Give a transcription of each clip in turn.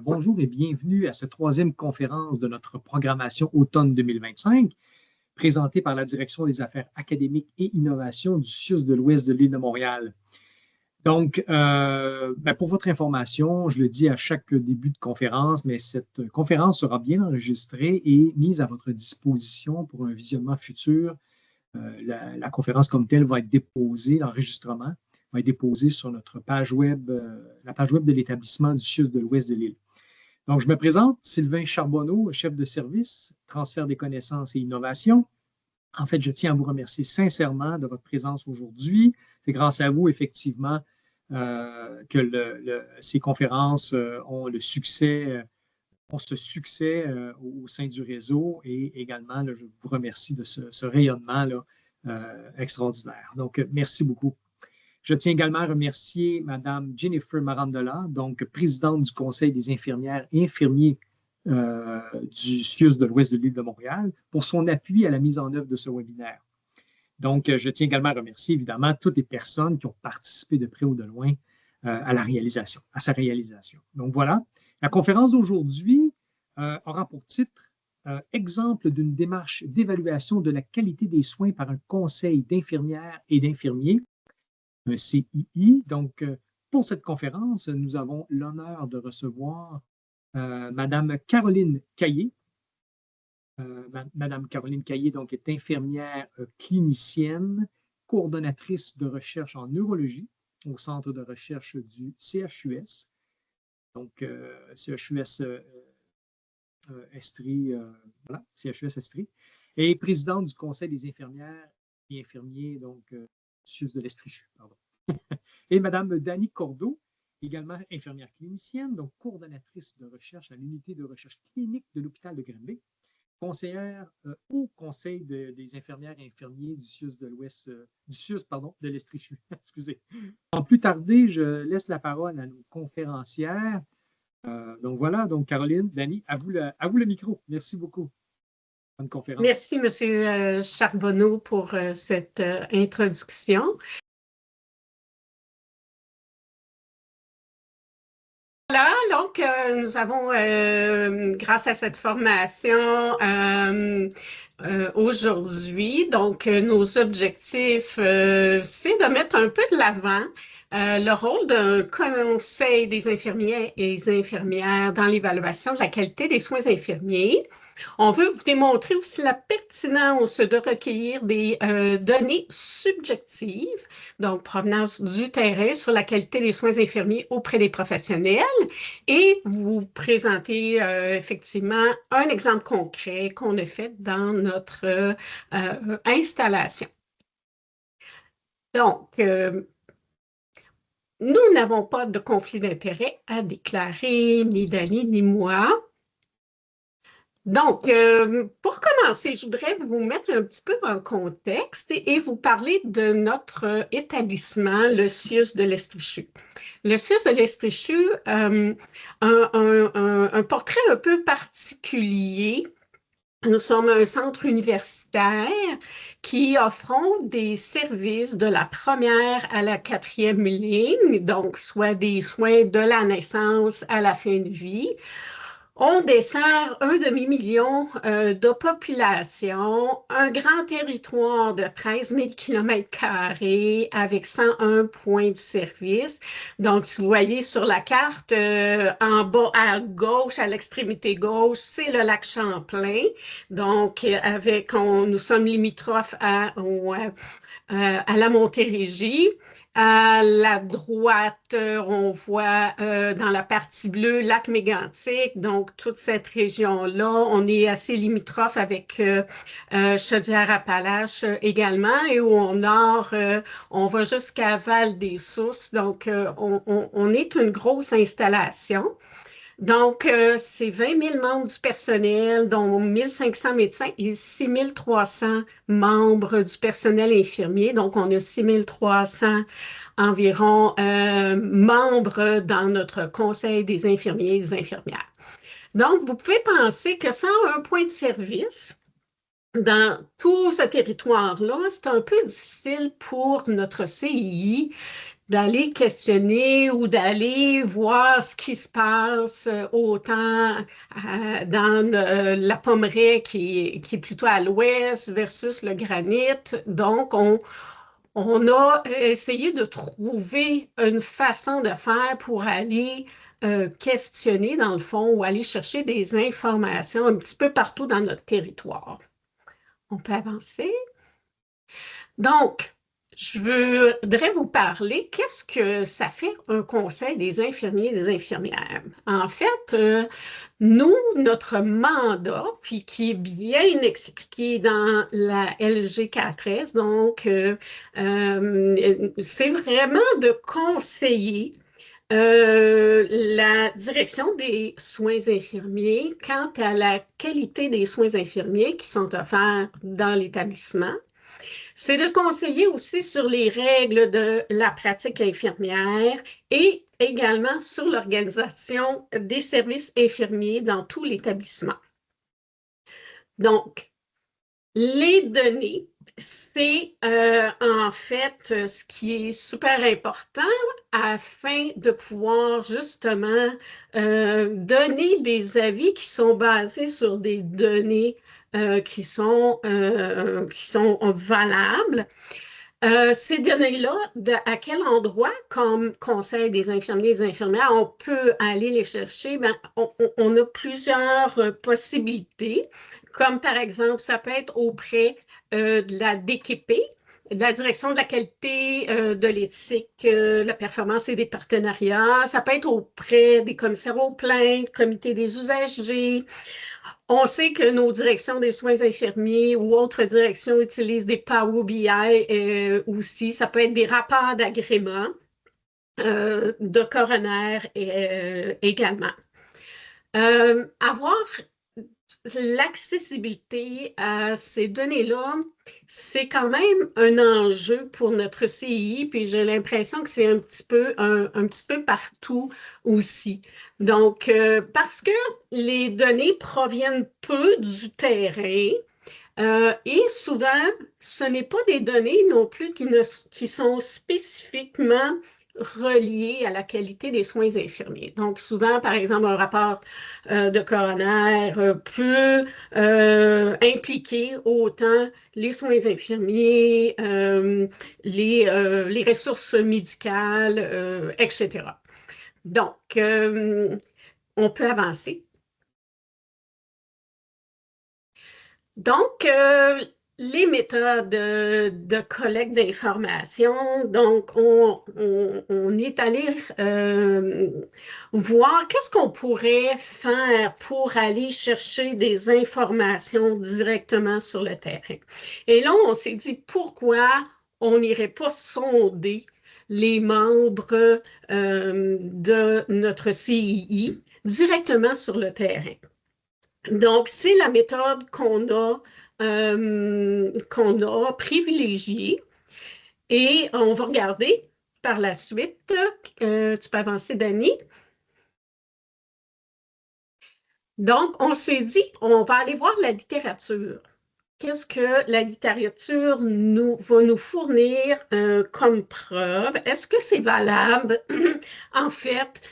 bonjour et bienvenue à cette troisième conférence de notre programmation automne 2025, présentée par la Direction des affaires académiques et innovation du CIUS de l'Ouest de l'île de Montréal. Donc, pour votre information, je le dis à chaque début de conférence, mais cette conférence sera bien enregistrée et mise à votre disposition pour un visionnement futur. La conférence comme telle va être déposée, l'enregistrement va être déposé sur notre page web, la page web de l'établissement du CIUS de l'Ouest de l'île. Donc, je me présente, Sylvain Charbonneau, chef de service, transfert des connaissances et innovation. En fait, je tiens à vous remercier sincèrement de votre présence aujourd'hui. C'est grâce à vous, effectivement, que ces conférences ont ce succès au sein du réseau et également, là, je vous remercie de ce rayonnement là, extraordinaire. Donc, merci beaucoup. Je tiens également à remercier Mme Jennifer Marandola, donc présidente du Conseil des infirmières et infirmiers du CIUS de l'Ouest de l'île de Montréal, pour son appui à la mise en œuvre de ce webinaire. Donc, je tiens également à remercier évidemment toutes les personnes qui ont participé de près ou de loin à sa réalisation. Donc voilà, la conférence d'aujourd'hui aura pour titre exemple d'une démarche d'évaluation de la qualité des soins par un conseil d'infirmières et d'infirmiers, un CII. Donc, pour cette conférence, nous avons l'honneur de recevoir Mme Caroline Caillé. Mme Caroline Caillé donc, est infirmière clinicienne, coordonnatrice de recherche en neurologie au centre de recherche du CHUS. Donc, CHUS Estrie, voilà, CHUS Estrie, et présidente du Conseil des infirmières et infirmiers, donc CIUS de l'Estrie, pardon. Et Mme Dani Cordeau, également infirmière clinicienne, donc coordonnatrice de recherche à l'unité de recherche clinique de l'hôpital de Granby, conseillère au Conseil des infirmières et infirmiers du CIUS de l'Ouest, de l'Estrie. Excusez. Sans plus tarder, je laisse la parole à nos conférencières. Donc voilà, donc Caroline, Dani, à vous le micro. Merci beaucoup. Bonne conférence. Merci, M. Charbonneau, pour cette introduction. Voilà, donc nous avons, grâce à cette formation aujourd'hui, donc nos objectifs, c'est de mettre un peu de l'avant le rôle d'un conseil des infirmiers et des infirmières dans l'évaluation de la qualité des soins infirmiers. On veut vous démontrer aussi la pertinence de recueillir des données subjectives, donc provenance du terrain sur la qualité des soins infirmiers auprès des professionnels, et vous présenter effectivement un exemple concret qu'on a fait dans notre installation. Donc, nous n'avons pas de conflit d'intérêt à déclarer, ni Dani, ni moi. Donc, pour commencer, je voudrais vous mettre un petit peu en contexte et vous parler de notre établissement, le CIUS de l'Estrie. Le CIUS de l'Estrie, un portrait un peu particulier. Nous sommes un centre universitaire qui offre des services de la première à la 4e ligne, donc soit des soins de la naissance à la fin de vie. On dessert un demi-million de population, un grand territoire de 13 000 km² avec 101 points de service. Donc, si vous voyez sur la carte, en bas à gauche, à l'extrémité gauche, c'est le lac Champlain. Donc, nous sommes limitrophes à la Montérégie. À la droite, on voit dans la partie bleue lac Mégantic, donc toute cette région-là. On est assez limitrophe avec Chaudière-Appalaches également, et au nord, on va jusqu'à Val-des-Sources. Donc, on est une grosse installation. Donc, c'est 20 000 membres du personnel, dont 1 500 médecins et 6 300 membres du personnel infirmier. Donc, on a 6 300 environ membres dans notre conseil des infirmiers et des infirmières. Donc, vous pouvez penser que sans un point de service, dans tout ce territoire-là, c'est un peu difficile pour notre CII d'aller questionner ou d'aller voir ce qui se passe autant dans la Pommeraie qui est plutôt à l'ouest versus le granit. Donc, on a essayé de trouver une façon de faire pour aller questionner, dans le fond, ou aller chercher des informations un petit peu partout dans notre territoire. On peut avancer. Donc, je voudrais vous parler, qu'est-ce que ça fait un conseil des infirmiers et des infirmières? En fait, nous, notre mandat, puis qui est bien expliqué dans la LG4S, donc c'est vraiment de conseiller la direction des soins infirmiers quant à la qualité des soins infirmiers qui sont offerts dans l'établissement. C'est de conseiller aussi sur les règles de la pratique infirmière et également sur l'organisation des services infirmiers dans tout l'établissement. Donc, les données, c'est en fait ce qui est super important afin de pouvoir justement donner des avis qui sont basés sur des données qui sont valables. Ces données-là, à quel endroit, comme Conseil des infirmiers et des infirmières, on peut aller les chercher? Ben, on a plusieurs possibilités, comme par exemple, ça peut être auprès de la DQP, de la Direction de la qualité, de l'éthique, de la performance et des partenariats. Ça peut être auprès des commissaires aux plaintes, comité des usagers. On sait que nos directions des soins infirmiers ou autres directions utilisent des Power BI aussi. Ça peut être des rapports d'agrément de coroner également. Avoir l'accessibilité à ces données-là, c'est quand même un enjeu pour notre CI, puis j'ai l'impression que c'est un petit peu partout aussi. Donc, parce que les données proviennent peu du terrain, et souvent, ce n'est pas des données non plus qui sont spécifiquement reliées à la qualité des soins infirmiers. Donc, souvent, par exemple, un rapport de coroner peut impliquer autant les soins infirmiers, les ressources médicales, etc. Donc, on peut avancer. Donc, les méthodes de collecte d'informations, donc on est allé voir qu'est-ce qu'on pourrait faire pour aller chercher des informations directement sur le terrain. Et là, on s'est dit pourquoi on n'irait pas sonder les membres de notre CII directement sur le terrain. Donc, c'est la méthode qu'on a privilégiée et on va regarder par la suite. Tu peux avancer, Dani. Donc, on s'est dit, on va aller voir la littérature. Qu'est-ce que la littérature va nous fournir comme preuve? Est-ce que c'est valable, en fait,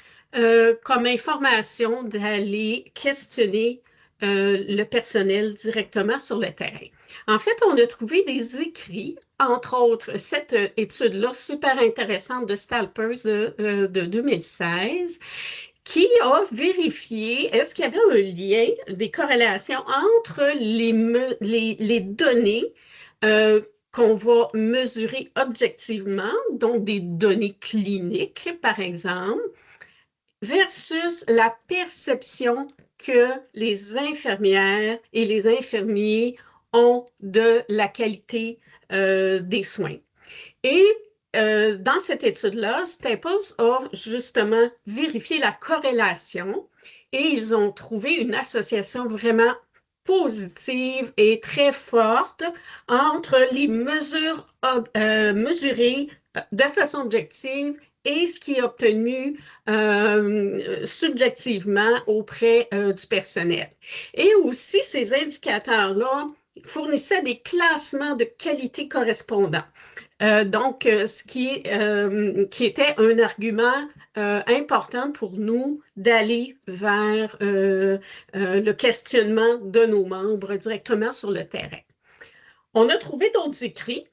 comme information d'aller questionner le personnel directement sur le terrain? En fait, on a trouvé des écrits, entre autres cette étude-là super intéressante de Stalpers de 2016, qui a vérifié, est-ce qu'il y avait un lien, des corrélations entre les données qu'on va mesurer objectivement, donc des données cliniques, par exemple, versus la perception que les infirmières et les infirmiers ont de la qualité des soins. Et dans cette étude-là, Staples a justement vérifié la corrélation et ils ont trouvé une association vraiment positive et très forte entre les mesures mesurées de façon objective et ce qui est obtenu subjectivement auprès du personnel. Et aussi, ces indicateurs-là fournissaient des classements de qualité correspondants. Ce qui était un argument important pour nous d'aller vers le questionnement de nos membres directement sur le terrain. On a trouvé d'autres écrits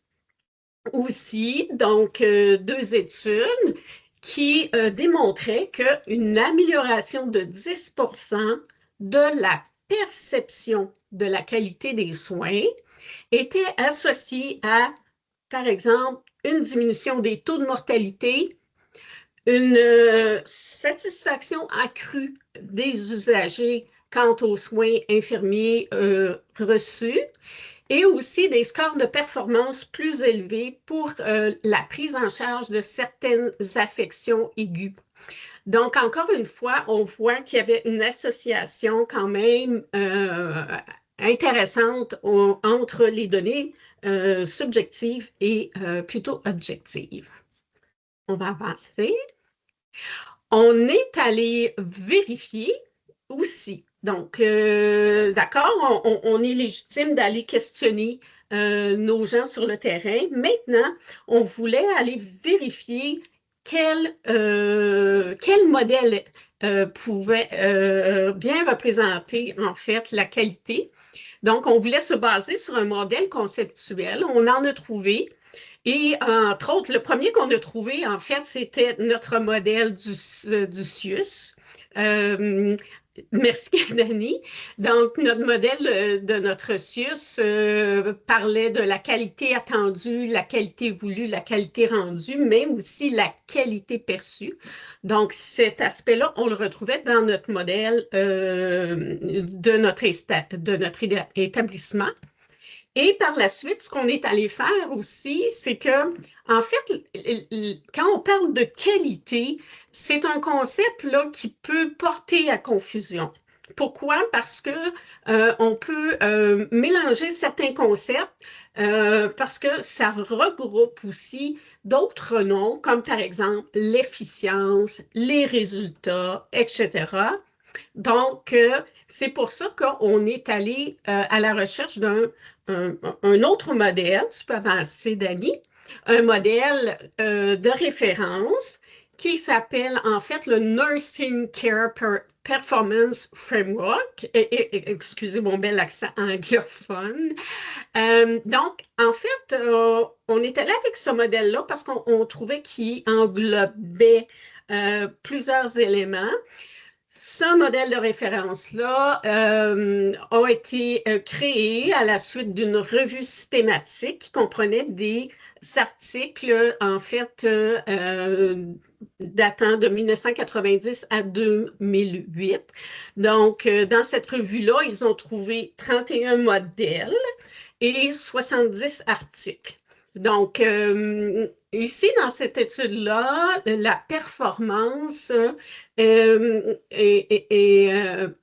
aussi, donc 2 études qui démontraient qu'une amélioration de 10% de la perception de la qualité des soins était associée à, par exemple, une diminution des taux de mortalité, une satisfaction accrue des usagers quant aux soins infirmiers reçus, et aussi des scores de performance plus élevés pour la prise en charge de certaines affections aiguës. Donc, encore une fois, on voit qu'il y avait une association quand même intéressante entre les données subjectives et plutôt objectives. On va avancer. On est allé vérifier aussi. Donc, d'accord, on est légitime d'aller questionner nos gens sur le terrain. Maintenant, on voulait aller vérifier quel modèle pouvait bien représenter, en fait, la qualité. Donc, on voulait se baser sur un modèle conceptuel. On en a trouvé. Et entre autres, le premier qu'on a trouvé, en fait, c'était notre modèle du CIUS. Merci, Dani. Donc, notre modèle de notre CIUS parlait de la qualité attendue, la qualité voulue, la qualité rendue, mais aussi la qualité perçue. Donc, cet aspect-là, on le retrouvait dans notre modèle de notre établissement. Et par la suite, ce qu'on est allé faire aussi, c'est que, en fait, quand on parle de qualité, c'est un concept là, qui peut porter à confusion. Pourquoi? Parce que on peut mélanger certains concepts parce que ça regroupe aussi d'autres noms, comme par exemple l'efficience, les résultats, etc. Donc, c'est pour ça qu'on est allé à la recherche d'un autre modèle, tu peux avancer, Dani, un modèle de référence qui s'appelle en fait le Nursing Care Performance Framework. Excusez mon bel accent anglophone. Donc, en fait, on est allé avec ce modèle-là parce qu'on trouvait qu'il englobait plusieurs éléments. Ce modèle de référence-là a été créé à la suite d'une revue systématique qui comprenait des articles, en fait, datant de 1990 à 2008. Donc, dans cette revue-là, ils ont trouvé 31 modèles et 70 articles. Donc, ici, dans cette étude-là, la performance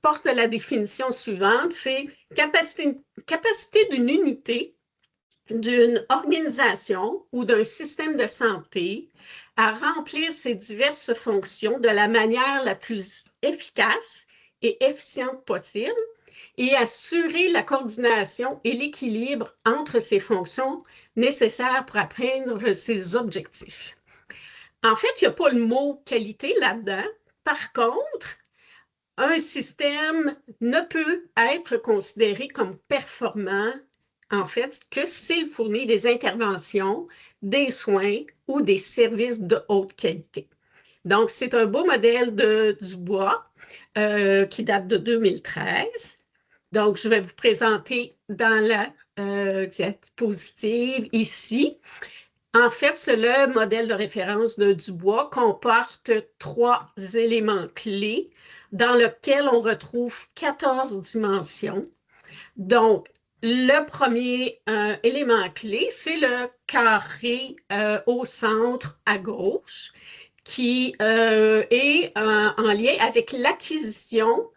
porte la définition suivante, c'est capacité d'une unité, d'une organisation ou d'un système de santé à remplir ses diverses fonctions de la manière la plus efficace et efficiente possible et assurer la coordination et l'équilibre entre ces fonctions nécessaires pour atteindre ses objectifs. En fait, il n'y a pas le mot qualité là-dedans. Par contre, un système ne peut être considéré comme performant, en fait, que s'il fournit des interventions, des soins ou des services de haute qualité. Donc, c'est un beau modèle de Dubois qui date de 2013. Donc, je vais vous présenter dans la diapositive ici. En fait, le modèle de référence de Dubois comporte 3 éléments clés dans lesquels on retrouve 14 dimensions. Donc, le premier élément clé, c'est le carré au centre à gauche qui est en lien avec l'acquisition,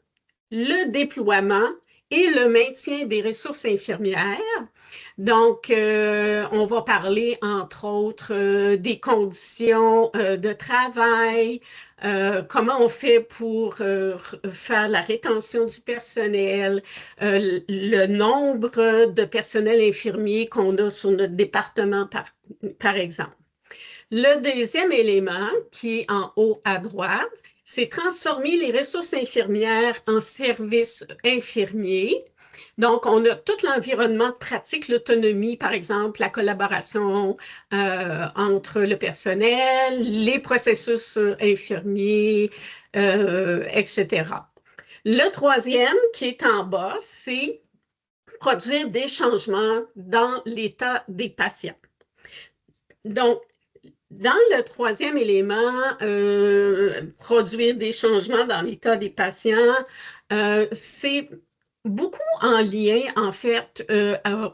le déploiement et le maintien des ressources infirmières. Donc, on va parler, entre autres, des conditions de travail, comment on fait pour faire la rétention du personnel, le nombre de personnels infirmiers qu'on a sur notre département, par exemple. Le deuxième élément, qui est en haut à droite, c'est transformer les ressources infirmières en services infirmiers. Donc, on a tout l'environnement de pratique, l'autonomie, par exemple, la collaboration entre le personnel, les processus infirmiers, etc. Le troisième, qui est en bas, c'est produire des changements dans l'état des patients. Donc, dans le troisième élément, produire des changements dans l'état des patients, c'est beaucoup en lien, en fait,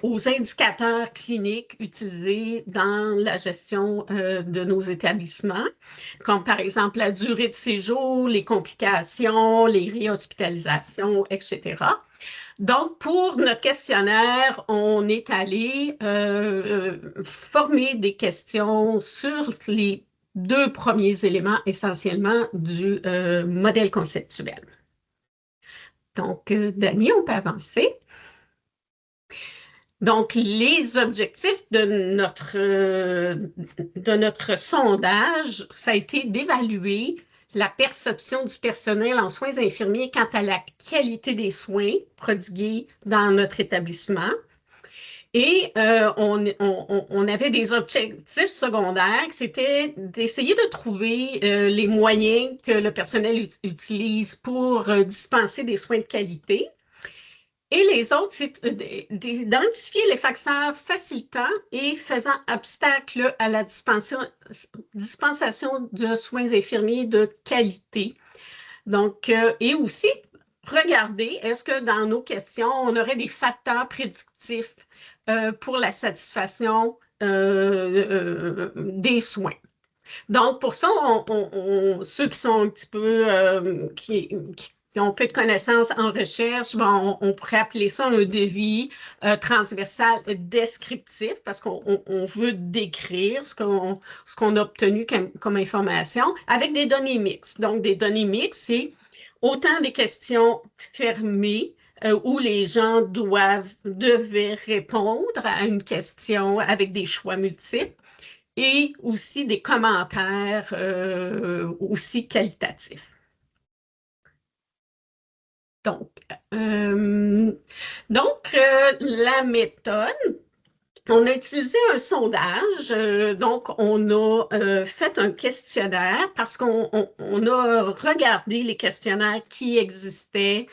aux indicateurs cliniques utilisés dans la gestion de nos établissements, comme par exemple la durée de séjour, les complications, les réhospitalisations, etc. Donc, pour notre questionnaire, on est allé former des questions sur les deux premiers éléments essentiellement du modèle conceptuel. Donc, Dani, on peut avancer. Donc, les objectifs de notre sondage, ça a été d'évaluer la perception du personnel en soins infirmiers quant à la qualité des soins prodigués dans notre établissement. Et on avait des objectifs secondaires, c'était d'essayer de trouver les moyens que le personnel utilise pour dispenser des soins de qualité. Et les autres, c'est d'identifier les facteurs facilitants et faisant obstacle à la dispensation de soins infirmiers de qualité. Donc, et aussi, regarder, est-ce que dans nos questions, on aurait des facteurs prédictifs pour la satisfaction des soins. Donc, pour ça, ceux qui sont un petit peu, qui ont peu de connaissances en recherche, bon, on pourrait appeler ça un devis transversal descriptif parce qu'on veut décrire ce qu'on a obtenu comme information avec des données mixtes. Donc, des données mixtes, c'est autant des questions fermées où les gens devaient répondre à une question avec des choix multiples, et aussi des commentaires aussi qualitatifs. Donc, la méthode, on a utilisé un sondage, donc on a fait un questionnaire parce qu'on a regardé les questionnaires qui existaient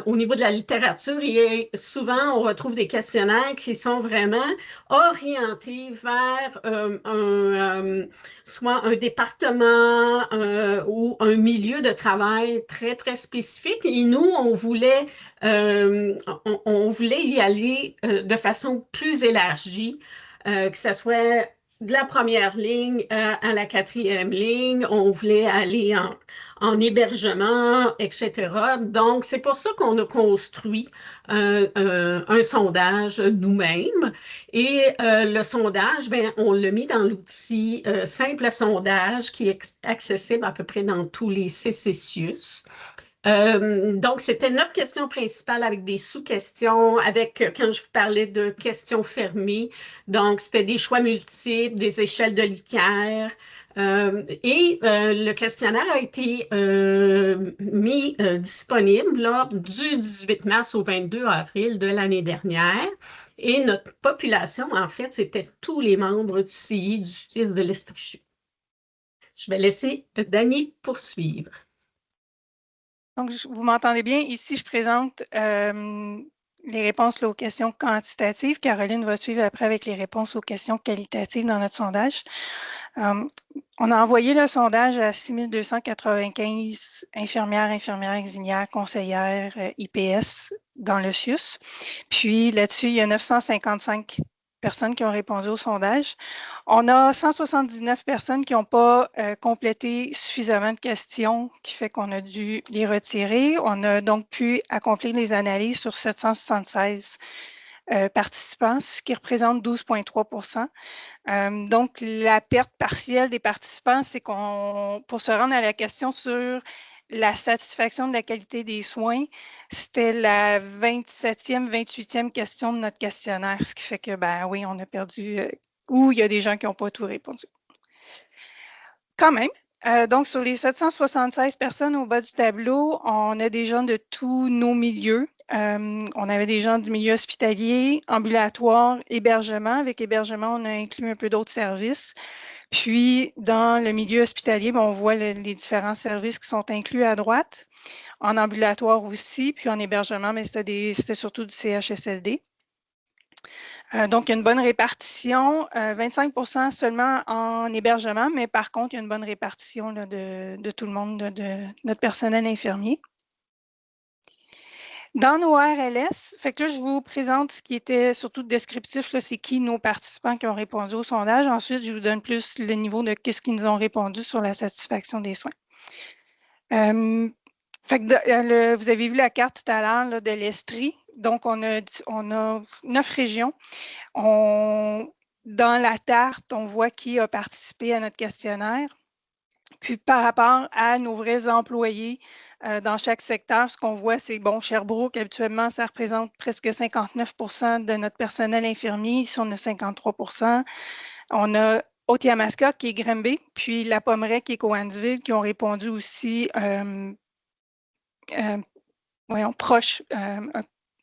au niveau de la littérature et souvent on retrouve des questionnaires qui sont vraiment orientés vers soit un département ou un milieu de travail très, très spécifique. Et nous, on voulait y aller de façon plus élargie, que ce soit de la première ligne à la quatrième ligne. On voulait aller en hébergement, etc. Donc, c'est pour ça qu'on a construit un sondage nous-mêmes. Et le sondage, ben, on l'a mis dans l'outil Simple Sondage qui est accessible à peu près dans tous les CCCIUS. Donc, c'était 9 questions principales avec des sous-questions, avec, quand je vous parlais de questions fermées, donc c'était des choix multiples, des échelles de Likert. Le questionnaire a été mis disponible là, du 18 mars au 22 avril de l'année dernière. Et notre population, en fait, c'était tous les membres du CI du CIS de l'Estrichue. Je vais laisser Dani poursuivre. Donc, vous m'entendez bien? Ici, je présente les réponses là, aux questions quantitatives. Caroline va suivre après avec les réponses aux questions qualitatives dans notre sondage. On a envoyé le sondage à 6295 infirmières, eximières, conseillères, IPS dans le CIUS. Puis là-dessus, il y a 955 personnes qui ont répondu au sondage. On a 179 personnes qui n'ont pas complété suffisamment de questions, qui fait qu'on a dû les retirer. On a donc pu accomplir les analyses sur 776 participants, ce qui représente 12,3 %. Donc, la perte partielle des participants, c'est qu'on, pour se rendre à la question sur la satisfaction de la qualité des soins, c'était la 27e, 28e question de notre questionnaire, ce qui fait que, ben oui, on a perdu, ou il y a des gens qui n'ont pas tout répondu. Quand même, donc sur les 776 personnes au bas du tableau, on a des gens de tous nos milieux. On avait des gens du milieu hospitalier, ambulatoire, hébergement. Avec hébergement, on a inclus un peu d'autres services. Puis, dans le milieu hospitalier, on voit les différents services qui sont inclus à droite. En ambulatoire aussi, puis en hébergement, mais c'était surtout du CHSLD. Donc, il y a une bonne répartition, 25 % seulement en hébergement, mais par contre, il y a une bonne répartition là, de tout le monde, de notre personnel infirmier. Dans nos RLS, fait que là, je vous présente ce qui était surtout descriptif, c'est qui nos participants qui ont répondu au sondage. Ensuite, je vous donne plus le niveau de qu'est-ce qu'ils nous ont répondu sur la satisfaction des soins. Fait que vous avez vu la carte tout à l'heure de l'Estrie. Donc, on a 9 régions. Dans la tarte, on voit qui a participé à notre questionnaire. Puis, par rapport à nos vrais employés dans chaque secteur, ce qu'on voit, c'est, bon, Sherbrooke, habituellement, ça représente presque 59 % de notre personnel infirmier. Ici, on a 53 %. On a Haute-Yamaska, qui est Granby, puis La Pommeraye, qui est Cowansville, qui ont répondu aussi proche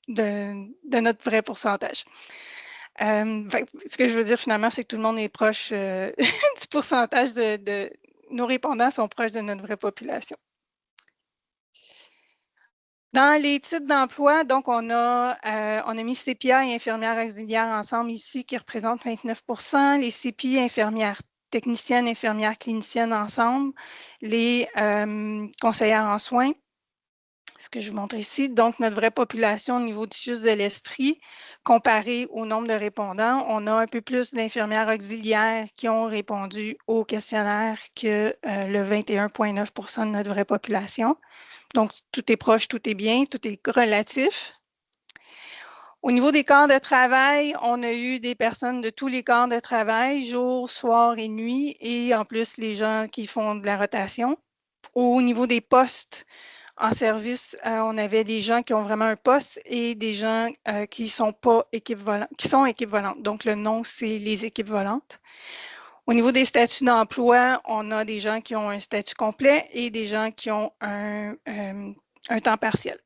de notre vrai pourcentage. Ce que je veux dire finalement, c'est que tout le monde est proche du pourcentage de nos répondants sont proches de notre vraie population. Dans les titres d'emploi, donc on a mis CPA et infirmières auxiliaires ensemble ici qui représentent 29 %, les CPI infirmières techniciennes, infirmières cliniciennes ensemble, les conseillères en soins, ce que je vous montre ici. Donc, notre vraie population au niveau du CIUS de l'Estrie, comparé au nombre de répondants, on a un peu plus d'infirmières auxiliaires qui ont répondu au questionnaire que le 21,9 % de notre vraie population. Donc, tout est proche, tout est bien, tout est relatif. Au niveau des corps de travail, on a eu des personnes de tous les corps de travail, jour, soir et nuit, et en plus, les gens qui font de la rotation. Au niveau des postes, en service, on avait des gens qui ont vraiment un poste et des gens qui sont pas équipes volantes, qui sont équipes volantes. Donc, le nom, c'est les équipes volantes. Au niveau des statuts d'emploi, on a des gens qui ont un statut complet et des gens qui ont un temps partiel.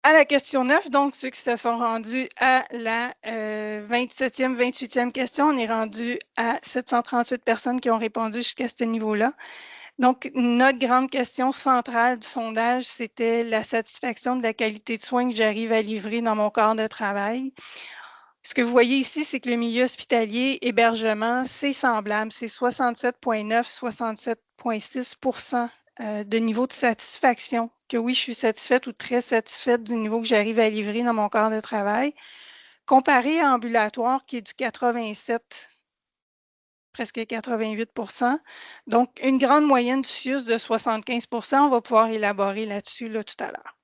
À la question 9, donc ceux qui se sont rendus à la 27e, 28e question, on est rendu à 738 personnes qui ont répondu jusqu'à ce niveau-là. Donc, notre grande question centrale du sondage, c'était la satisfaction de la qualité de soins que j'arrive à livrer dans mon corps de travail. Ce que vous voyez ici, c'est que le milieu hospitalier, hébergement, c'est semblable. C'est 67,9, 67,6 % de niveau de satisfaction. Que oui, je suis satisfaite ou très satisfaite du niveau que j'arrive à livrer dans mon corps de travail. Comparé à ambulatoire, qui est du 87, presque 88 %. Donc, une grande moyenne du CIUS de 75 %. On va pouvoir élaborer là-dessus tout à l'heure.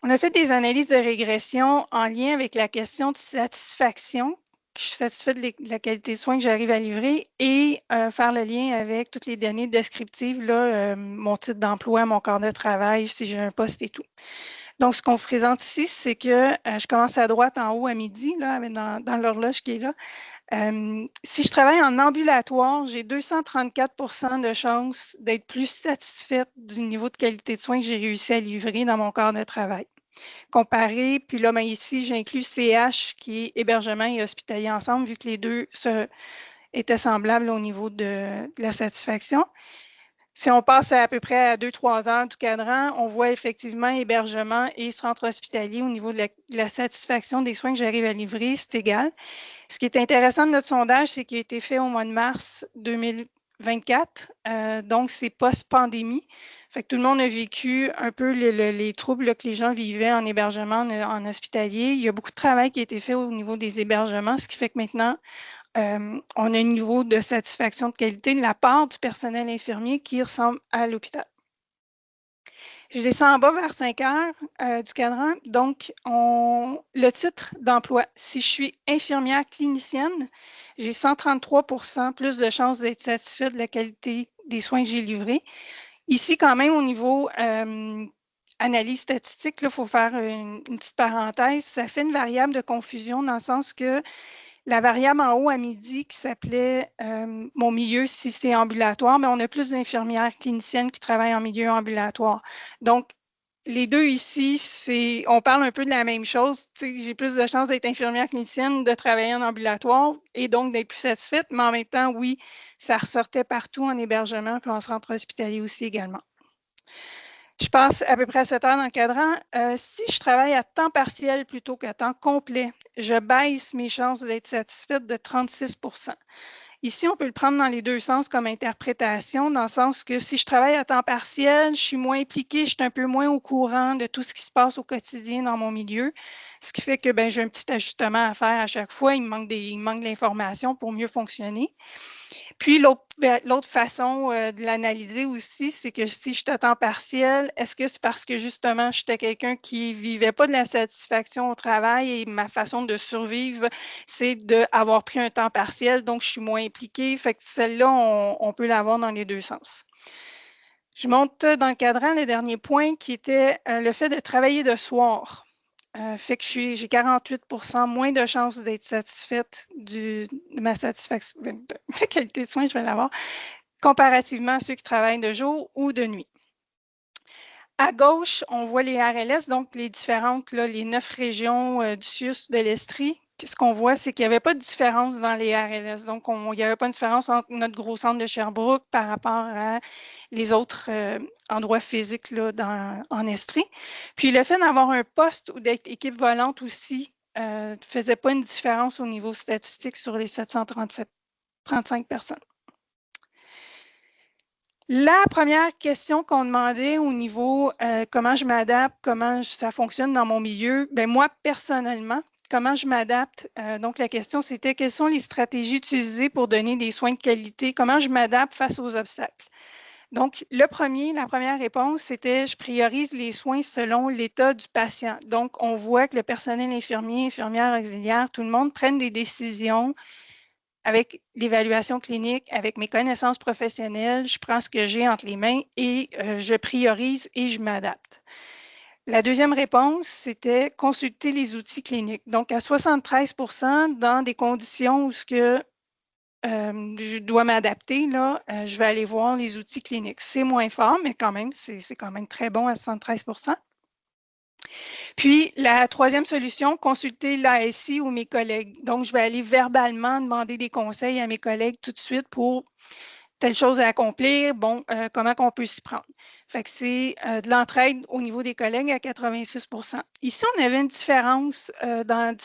On a fait des analyses de régression en lien avec la question de satisfaction. Je suis satisfaite de la qualité de soins que j'arrive à livrer et faire le lien avec toutes les données descriptives, là, mon titre d'emploi, mon corps de travail, si j'ai un poste et tout. Donc, ce qu'on vous présente ici, c'est que je commence à droite en haut à midi, là, dans l'horloge qui est là. Si je travaille en ambulatoire, j'ai 234 % de chances d'être plus satisfaite du niveau de qualité de soins que j'ai réussi à livrer dans mon corps de travail. Comparé, puis là, ben ici, j'inclus CH qui est hébergement et hospitalier ensemble, vu que les deux étaient semblables au niveau de la satisfaction. Si on passe à peu près à 2-3 heures du cadran, on voit effectivement hébergement et centre hospitalier au niveau de la satisfaction des soins que j'arrive à livrer, c'est égal. Ce qui est intéressant de notre sondage, c'est qu'il a été fait au mois de mars 2024, donc c'est post-pandémie. Fait que tout le monde a vécu un peu les troubles là, que les gens vivaient en hébergement, en hospitalier. Il y a beaucoup de travail qui a été fait au niveau des hébergements, ce qui fait que maintenant, on a un niveau de satisfaction de qualité de la part du personnel infirmier qui ressemble à l'hôpital. Je descends en bas vers 5 heures du cadran. Donc, le titre d'emploi, si je suis infirmière clinicienne, j'ai 133 % plus de chances d'être satisfaite de la qualité des soins que j'ai livrés. Ici, quand même, au niveau analyse statistique, il faut faire une petite parenthèse. Ça fait une variable de confusion dans le sens que la variable en haut à midi qui s'appelait mon milieu si c'est ambulatoire, mais on a plus d'infirmières cliniciennes qui travaillent en milieu ambulatoire. Donc, les deux ici, on parle un peu de la même chose. J'ai plus de chances d'être infirmière clinicienne, de travailler en ambulatoire et donc d'être plus satisfaite, mais en même temps, oui, ça ressortait partout en hébergement puis en centre hospitalier aussi également. Je passe à peu près à 7 heures dans le cadran. Si je travaille à temps partiel plutôt qu'à temps complet, je baisse mes chances d'être satisfaite de 36 %. Ici, on peut le prendre dans les deux sens comme interprétation, dans le sens que si je travaille à temps partiel, je suis moins impliquée, je suis un peu moins au courant de tout ce qui se passe au quotidien dans mon milieu, ce qui fait que j'ai un petit ajustement à faire à chaque fois. Il me manque de l'information pour mieux fonctionner. Puis, l'autre façon de l'analyser aussi, c'est que si je suis à temps partiel, est-ce que c'est parce que justement, j'étais quelqu'un qui ne vivait pas de la satisfaction au travail et ma façon de survivre, c'est d'avoir pris un temps partiel, donc je suis moins impliquée. Fait que celle-là, on peut l'avoir dans les deux sens. Je monte dans le cadran le dernier point qui était le fait de travailler de soir. Fait que j'ai 48 % moins de chances d'être satisfaite de ma satisfaction, de ma qualité de soins, je vais l'avoir, comparativement à ceux qui travaillent de jour ou de nuit. À gauche, on voit les RLS, donc les différentes, là, les 9 régions du CIUS de l'Estrie. Ce qu'on voit, c'est qu'il n'y avait pas de différence dans les RLS. Donc, il n'y avait pas de différence entre notre gros centre de Sherbrooke par rapport à les autres endroits physiques là, en Estrie. Puis, le fait d'avoir un poste ou d'être équipe volante aussi ne faisait pas une différence au niveau statistique sur les 735 personnes. La première question qu'on demandait au niveau comment je m'adapte, comment ça fonctionne dans mon milieu, moi, personnellement, comment je m'adapte? Donc, la question, c'était quelles sont les stratégies utilisées pour donner des soins de qualité? Comment je m'adapte face aux obstacles? Donc, la première réponse, c'était je priorise les soins selon l'état du patient. Donc, on voit que le personnel infirmier, infirmière auxiliaire, tout le monde prenne des décisions avec l'évaluation clinique, avec mes connaissances professionnelles, je prends ce que j'ai entre les mains et je priorise et je m'adapte. La deuxième réponse, c'était consulter les outils cliniques. Donc, à 73 % dans des conditions où je dois m'adapter, je vais aller voir les outils cliniques. C'est moins fort, mais quand même, c'est quand même très bon à 73 %. Puis, la troisième solution, consulter l'ASI ou mes collègues. Donc, je vais aller verbalement demander des conseils à mes collègues tout de suite pour telle chose à accomplir, comment on peut s'y prendre. Fait que c'est de l'entraide au niveau des collègues à 86 %. Ici, on avait une différence dans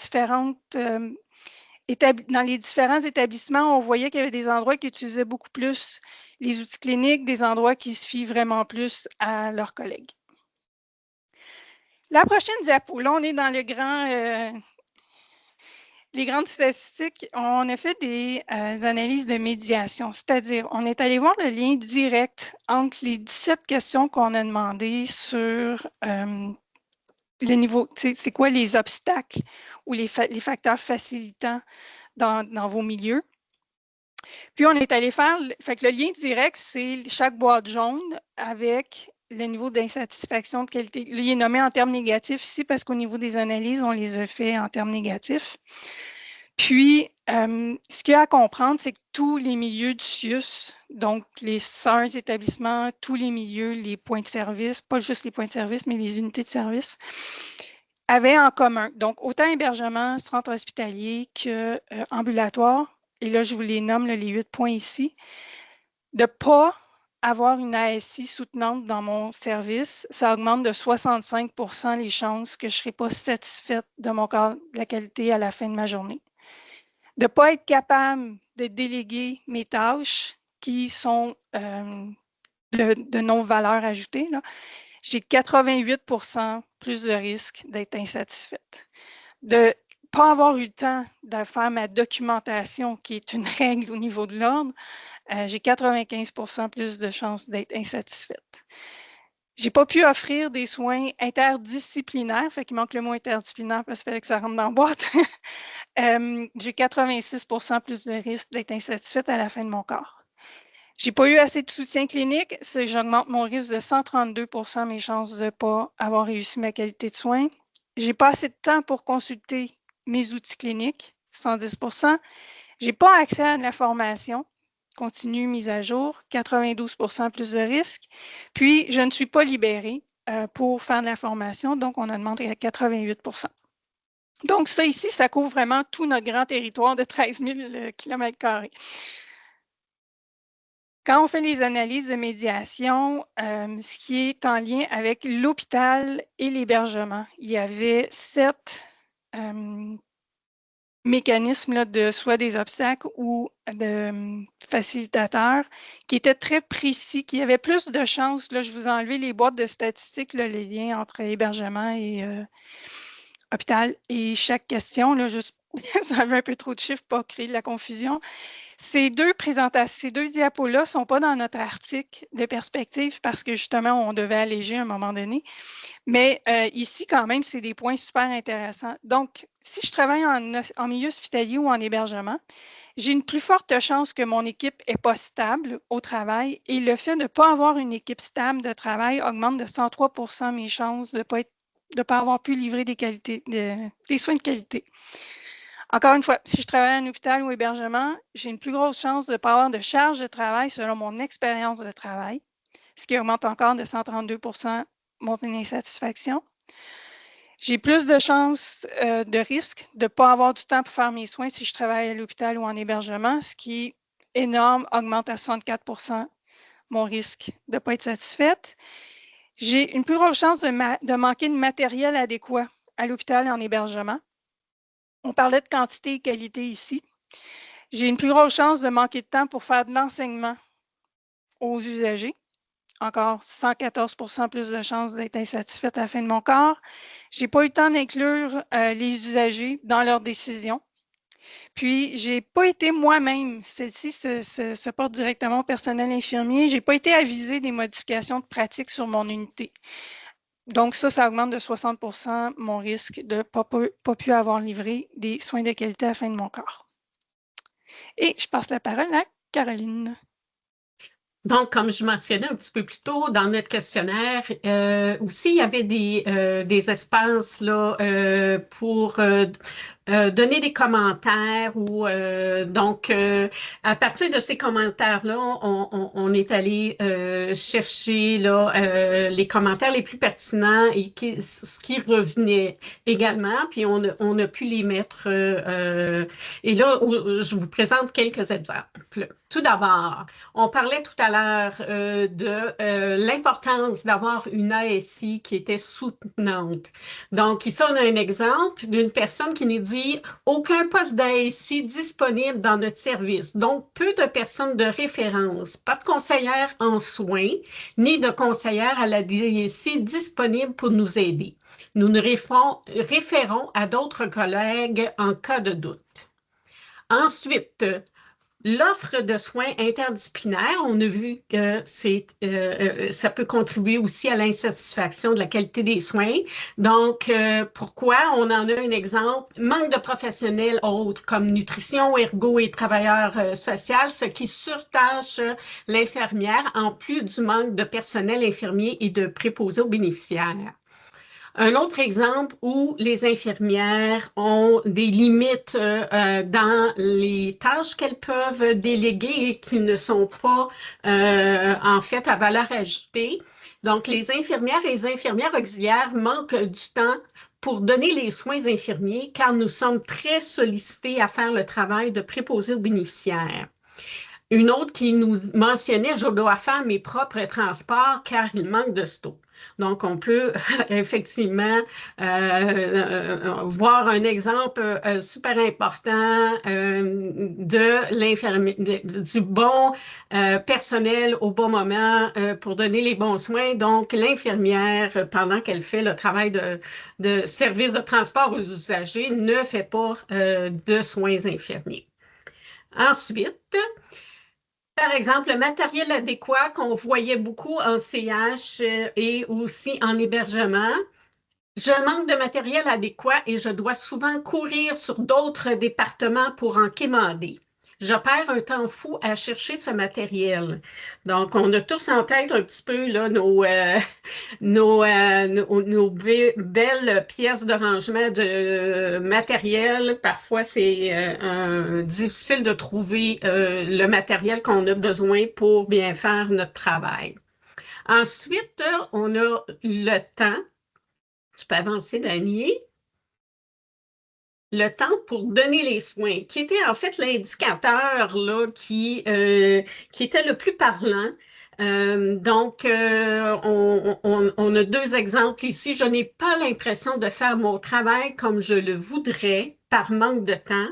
les différents établissements. On voyait qu'il y avait des endroits qui utilisaient beaucoup plus les outils cliniques, des endroits qui se fient vraiment plus à leurs collègues. La prochaine diapo, là, on est dans les grandes statistiques. On a fait des analyses de médiation, c'est-à-dire on est allé voir le lien direct entre les 17 questions qu'on a demandées sur le niveau, c'est quoi les obstacles ou les facteurs facilitants dans vos milieux. Puis on est allé faire, fait que le lien direct, c'est chaque boîte jaune avec le niveau d'insatisfaction de qualité. Il est nommé en termes négatifs ici parce qu'au niveau des analyses, on les a fait en termes négatifs. Puis, ce qu'il y a à comprendre, c'est que tous les milieux du CIUS, donc les 16 établissements, tous les milieux, les points de service, pas juste les points de service, mais les unités de service, avaient en commun, donc autant hébergement, centre hospitalier qu'ambulatoire, et là, je vous les nomme, les 8 points ici, de ne pas avoir une ASI soutenante dans mon service, ça augmente de 65 % les chances que je ne serai pas satisfaite de mon corps, de la qualité à la fin de ma journée. De ne pas être capable de déléguer mes tâches qui sont de non-valeur ajoutée, j'ai 88 plus de risque d'être insatisfaite. De ne pas avoir eu le temps de faire ma documentation, qui est une règle au niveau de l'ordre, j'ai 95 plus de chances d'être insatisfaite. Je n'ai pas pu offrir des soins interdisciplinaires, fait qu'il manque le mot interdisciplinaire parce qu'il fallait que ça rentre dans la boîte. J'ai 86 plus de risque d'être insatisfaite à la fin de mon corps. Je n'ai pas eu assez de soutien clinique, j'augmente mon risque de 132 mes chances de ne pas avoir réussi ma qualité de soins. Je n'ai pas assez de temps pour consulter mes outils cliniques, 110 Je n'ai pas accès à de la formation continue, mise à jour, 92 plus de risque. Puis, je ne suis pas libérée pour faire de la formation, donc on a demandé à 88 Donc, ça ici, ça couvre vraiment tout notre grand territoire de 13 000 km². Quand on fait les analyses de médiation, ce qui est en lien avec l'hôpital et l'hébergement, il y avait 7 mécanismes de soit des obstacles ou de facilitateurs qui étaient très précis, qui avaient plus de chances. Là, je vous ai enlevé les boîtes de statistiques, là, les liens entre hébergement et hôpital. Et chaque question, là, juste ça avait un peu trop de chiffres pour créer de la confusion. Ces deux diapos-là ne sont pas dans notre article de perspective parce que justement, on devait alléger à un moment donné. Mais ici, quand même, c'est des points super intéressants. Donc, si je travaille en milieu hospitalier ou en hébergement, j'ai une plus forte chance que mon équipe n'est pas stable au travail et le fait de ne pas avoir une équipe stable de travail augmente de 103 mes chances de ne pas avoir pu livrer des soins de qualité. Encore une fois, si je travaille en hôpital ou hébergement, j'ai une plus grosse chance de ne pas avoir de charge de travail selon mon expérience de travail, ce qui augmente encore de 132 mon insatisfaction. J'ai plus de chances de risque de ne pas avoir du temps pour faire mes soins si je travaille à l'hôpital ou en hébergement, ce qui est énorme, augmente à 64 mon risque de ne pas être satisfaite. J'ai une plus grosse chance de manquer de matériel adéquat à l'hôpital et en hébergement. On parlait de quantité et qualité ici. J'ai une plus grosse chance de manquer de temps pour faire de l'enseignement aux usagers. Encore 114 plus de chances d'être insatisfaite à la fin de mon corps. Je n'ai pas eu le temps d'inclure les usagers dans leurs décisions. Puis, je n'ai pas été moi-même, celle-ci se porte directement au personnel infirmier, je n'ai pas été avisée des modifications de pratique sur mon unité. Donc, ça augmente de 60 mon risque de ne pas pu avoir livré des soins de qualité à la fin de mon corps. Et je passe la parole à Caroline. Donc, comme je mentionnais un petit peu plus tôt dans notre questionnaire, aussi, il y avait des espaces là, pour donner des commentaires ou donc à partir de ces commentaires-là, on est allé chercher là, les commentaires les plus pertinents et ce qui revenait également, puis on a pu les mettre et là, je vous présente quelques exemples. Tout d'abord, on parlait tout à l'heure de l'importance d'avoir une ASI qui était soutenante. Donc, ici, on a un exemple d'une personne qui nous dit aucun poste d'ASI disponible dans notre service. Donc, peu de personnes de référence, pas de conseillère en soins, ni de conseillère à la DSI disponible pour nous aider. Nous nous référons à d'autres collègues en cas de doute. Ensuite, l'offre de soins interdisciplinaires, on a vu que ça peut contribuer aussi à l'insatisfaction de la qualité des soins. Donc, pourquoi? On en a un exemple. Manque de professionnels autres comme nutrition, ergo et travailleurs sociaux, ce qui surtâche l'infirmière en plus du manque de personnel infirmier et de préposés aux bénéficiaires. Un autre exemple où les infirmières ont des limites dans les tâches qu'elles peuvent déléguer et qui ne sont pas en fait à valeur ajoutée. Donc, les infirmières et les infirmières auxiliaires manquent du temps pour donner les soins infirmiers car nous sommes très sollicités à faire le travail de préposés aux bénéficiaires. Une autre qui nous mentionnait, je dois faire mes propres transports car il manque de stock. Donc, on peut effectivement voir un exemple super important du bon personnel au bon moment pour donner les bons soins. Donc, l'infirmière, pendant qu'elle fait le travail de service de transport aux usagers, ne fait pas de soins infirmiers. Ensuite, par exemple, le matériel adéquat qu'on voyait beaucoup en CH et aussi en hébergement. Je manque de matériel adéquat et je dois souvent courir sur d'autres départements pour en quémander. Je perds un temps fou à chercher ce matériel. Donc, on a tous en tête un petit peu là, nos belles pièces de rangement de matériel. Parfois, c'est difficile de trouver le matériel qu'on a besoin pour bien faire notre travail. Ensuite, on a le temps. Tu peux avancer, Dani. Le temps pour donner les soins, qui était en fait l'indicateur là, qui était le plus parlant. On a deux exemples ici. Je n'ai pas l'impression de faire mon travail comme je le voudrais par manque de temps,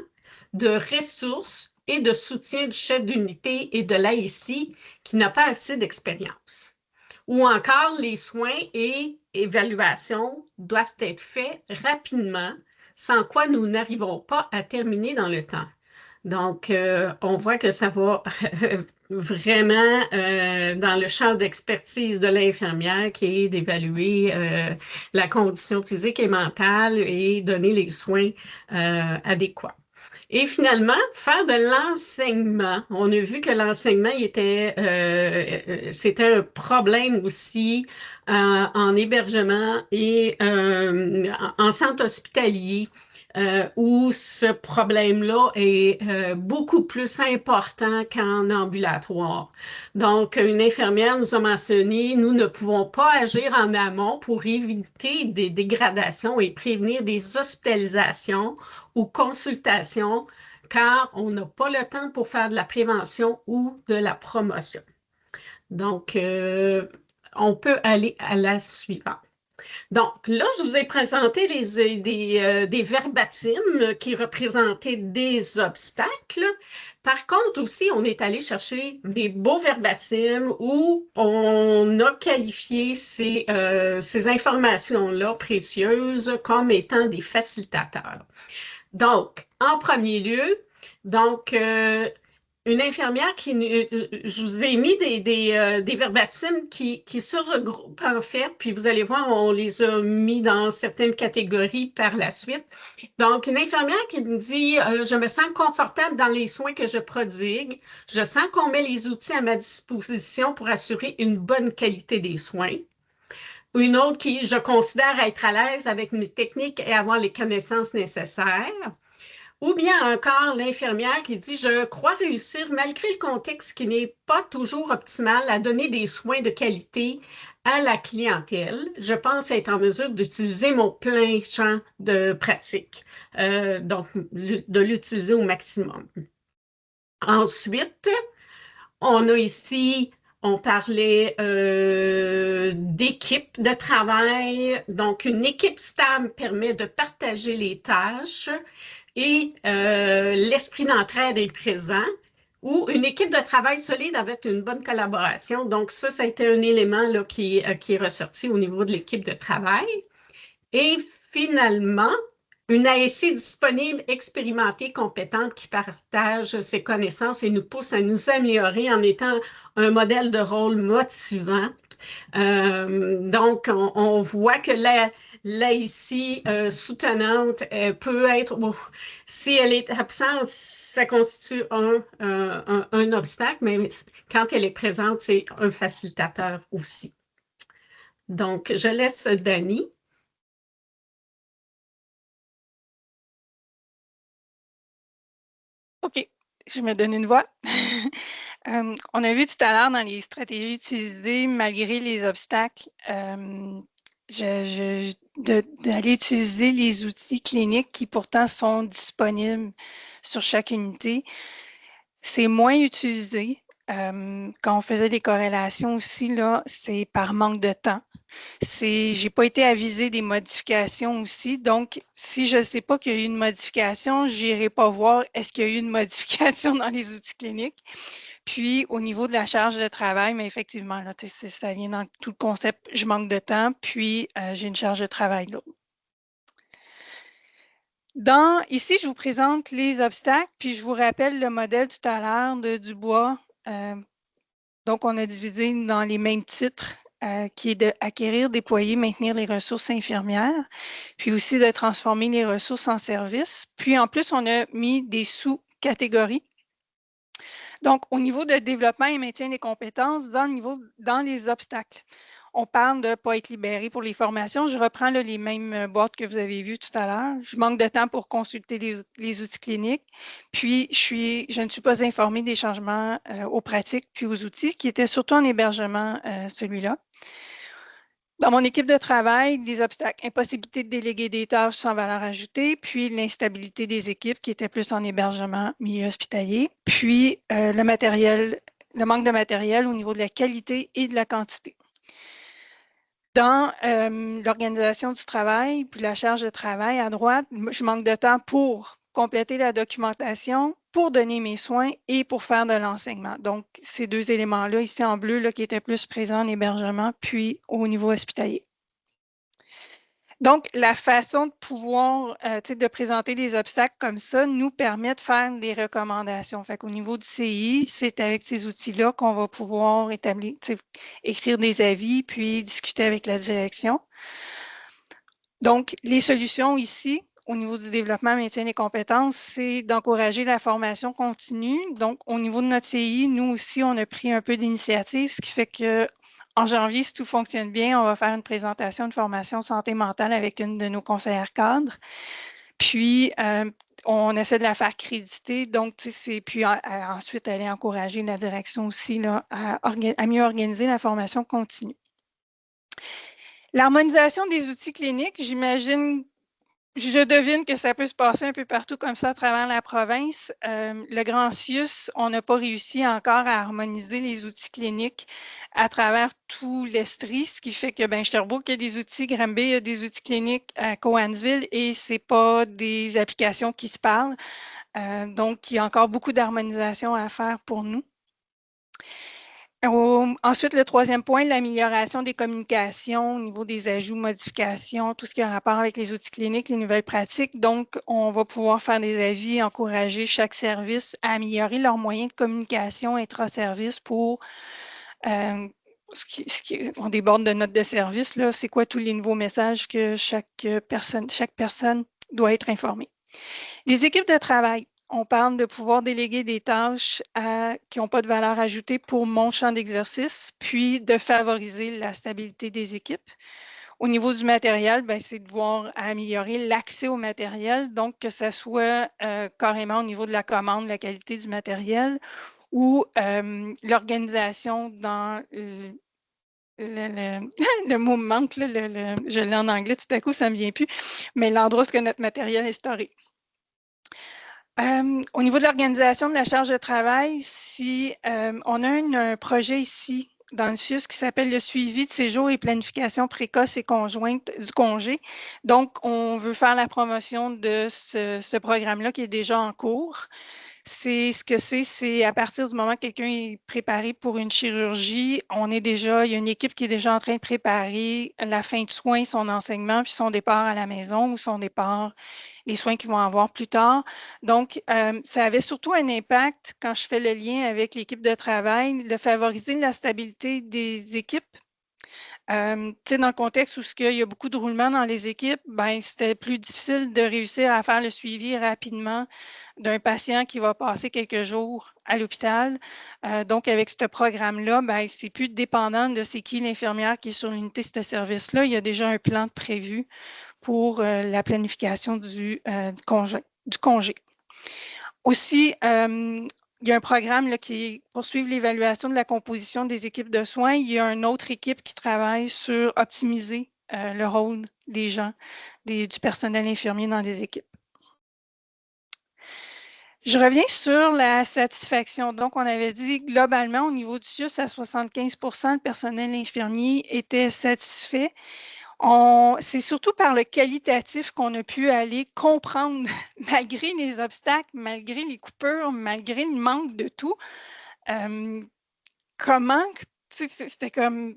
de ressources et de soutien du chef d'unité et de l'AIC qui n'a pas assez d'expérience. Ou encore, les soins et évaluations doivent être faits rapidement, sans quoi nous n'arrivons pas à terminer dans le temps. Donc, on voit que ça va vraiment dans le champ d'expertise de l'infirmière qui est d'évaluer la condition physique et mentale et donner les soins adéquats. Et finalement, faire de l'enseignement. On a vu que l'enseignement c'était un problème aussi en hébergement et en centre hospitalier. Où ce problème-là est beaucoup plus important qu'en ambulatoire. Donc, une infirmière nous a mentionné, nous ne pouvons pas agir en amont pour éviter des dégradations et prévenir des hospitalisations ou consultations, car on n'a pas le temps pour faire de la prévention ou de la promotion. Donc, on peut aller à la suivante. Donc, là, je vous ai présenté des verbatims qui représentaient des obstacles. Par contre, aussi, on est allé chercher des beaux verbatims où on a qualifié ces informations-là précieuses comme étant des facilitateurs. Donc, en premier lieu, une infirmière je vous ai mis des verbatims qui se regroupent en fait, puis vous allez voir, on les a mis dans certaines catégories par la suite. Donc, une infirmière qui me dit je me sens confortable dans les soins que je prodigue, je sens qu'on met les outils à ma disposition pour assurer une bonne qualité des soins. Une autre qui, je considère être à l'aise avec mes techniques et avoir les connaissances nécessaires. Ou bien encore l'infirmière qui dit « Je crois réussir, malgré le contexte qui n'est pas toujours optimal, à donner des soins de qualité à la clientèle. Je pense être en mesure d'utiliser mon plein champ de pratique. Donc, de l'utiliser au maximum. » Ensuite, on a ici, on parlait d'équipe de travail. Donc, une équipe stable permet de partager les tâches et l'esprit d'entraide est présent, ou une équipe de travail solide avec une bonne collaboration. Donc, ça a été un élément là, qui est ressorti au niveau de l'équipe de travail. Et finalement, une ASC disponible, expérimentée, compétente, qui partage ses connaissances et nous pousse à nous améliorer en étant un modèle de rôle motivant. Donc, on voit que l'AIC soutenante peut être, si elle est absente, ça constitue un obstacle, mais quand elle est présente, c'est un facilitateur aussi. Donc, je laisse Dani. OK, je me donne une voix. On a vu tout à l'heure dans les stratégies utilisées, malgré les obstacles, d'aller utiliser les outils cliniques qui pourtant sont disponibles sur chaque unité. C'est moins utilisé. Quand on faisait des corrélations aussi, là, c'est par manque de temps. J'ai pas été avisée des modifications aussi. Donc, si je ne sais pas qu'il y a eu une modification, je n'irai pas voir est-ce qu'il y a eu une modification dans les outils cliniques. Puis, au niveau de la charge de travail, mais effectivement, là, ça vient dans tout le concept, je manque de temps, puis j'ai une charge de travail là. Ici, je vous présente les obstacles, puis je vous rappelle le modèle tout à l'heure de Dubois. Donc, on a divisé dans les mêmes titres, qui est d'acquérir, déployer, maintenir les ressources infirmières, puis aussi de transformer les ressources en services. Puis, en plus, on a mis des sous-catégories. Donc, au niveau de développement et maintien des compétences, dans les obstacles, on parle de ne pas être libéré pour les formations. Je reprends là, les mêmes boîtes que vous avez vues tout à l'heure. Je manque de temps pour consulter les outils cliniques. Puis, je ne suis pas informée des changements aux pratiques puis aux outils, qui étaient surtout en hébergement, celui-là. Dans mon équipe de travail, des obstacles, impossibilité de déléguer des tâches sans valeur ajoutée, puis l'instabilité des équipes qui étaient plus en hébergement milieu hospitalier, puis le manque de matériel au niveau de la qualité et de la quantité. Dans l'organisation du travail, puis la charge de travail à droite, je manque de temps pour compléter la documentation, pour donner mes soins et pour faire de l'enseignement. Donc, ces deux éléments-là, ici en bleu, là, qui étaient plus présents en hébergement, puis au niveau hospitalier. Donc, la façon de pouvoir, de présenter les obstacles comme ça nous permet de faire des recommandations. Fait qu'au niveau du CI, c'est avec ces outils-là qu'on va pouvoir écrire des avis, puis discuter avec la direction. Donc, les solutions ici, au niveau du développement, maintien des compétences, c'est d'encourager la formation continue. Donc, au niveau de notre CI, nous aussi, on a pris un peu d'initiative, ce qui fait que en janvier, si tout fonctionne bien, on va faire une présentation de formation santé mentale avec une de nos conseillères cadres. Puis, on essaie de la faire créditer. Donc, puis ensuite, aller encourager la direction aussi là, à mieux organiser la formation continue. L'harmonisation des outils cliniques, je devine que ça peut se passer un peu partout comme ça à travers la province. Le Grand CIUS, on n'a pas réussi encore à harmoniser les outils cliniques à travers tout l'Estrie, ce qui fait que Sherbrooke a des outils, Granby a des outils cliniques à Cowansville et ce n'est pas des applications qui se parlent. Donc, il y a encore beaucoup d'harmonisation à faire pour nous. Ensuite, le troisième point, l'amélioration des communications au niveau des ajouts, modifications, tout ce qui a rapport avec les outils cliniques, les nouvelles pratiques. Donc, on va pouvoir faire des avis, encourager chaque service à améliorer leurs moyens de communication intra-service pour on déborde de notes de service, là, c'est quoi tous les nouveaux messages que chaque personne doit être informée. Les équipes de travail. On parle de pouvoir déléguer des tâches qui n'ont pas de valeur ajoutée pour mon champ d'exercice, puis de favoriser la stabilité des équipes. Au niveau du matériel, c'est de voir améliorer l'accès au matériel, donc que ce soit carrément au niveau de la commande, la qualité du matériel ou l'organisation dans le mot me manque, là, je l'ai en anglais, tout à coup, ça ne me vient plus, mais l'endroit où notre matériel est storé. Au niveau de l'organisation de la charge de travail, si on a un projet ici dans le CIUS qui s'appelle le suivi de séjour et planification précoce et conjointe du congé. Donc, on veut faire la promotion de ce programme-là qui est déjà en cours. C'est à partir du moment que quelqu'un est préparé pour une chirurgie, il y a une équipe qui est déjà en train de préparer la fin de soins, son enseignement, puis son départ à la maison ou son départ, les soins qu'ils vont avoir plus tard. Donc, ça avait surtout un impact quand je fais le lien avec l'équipe de travail, de favoriser la stabilité des équipes. Dans le contexte où il y a beaucoup de roulement dans les équipes, c'était plus difficile de réussir à faire le suivi rapidement d'un patient qui va passer quelques jours à l'hôpital. Donc, avec ce programme-là, c'est plus dépendant de c'est qui l'infirmière qui est sur l'unité de ce service-là. Il y a déjà un plan prévu pour la planification du congé. Aussi, il y a un programme là, qui poursuit l'évaluation de la composition des équipes de soins. Il y a une autre équipe qui travaille sur optimiser le rôle des gens, du personnel infirmier dans les équipes. Je reviens sur la satisfaction. Donc, on avait dit globalement, au niveau du CIUS, à 75 % le personnel infirmier était satisfait. C'est surtout par le qualitatif qu'on a pu aller comprendre, malgré les obstacles, malgré les coupures, malgré le manque de tout, comment, c'était comme,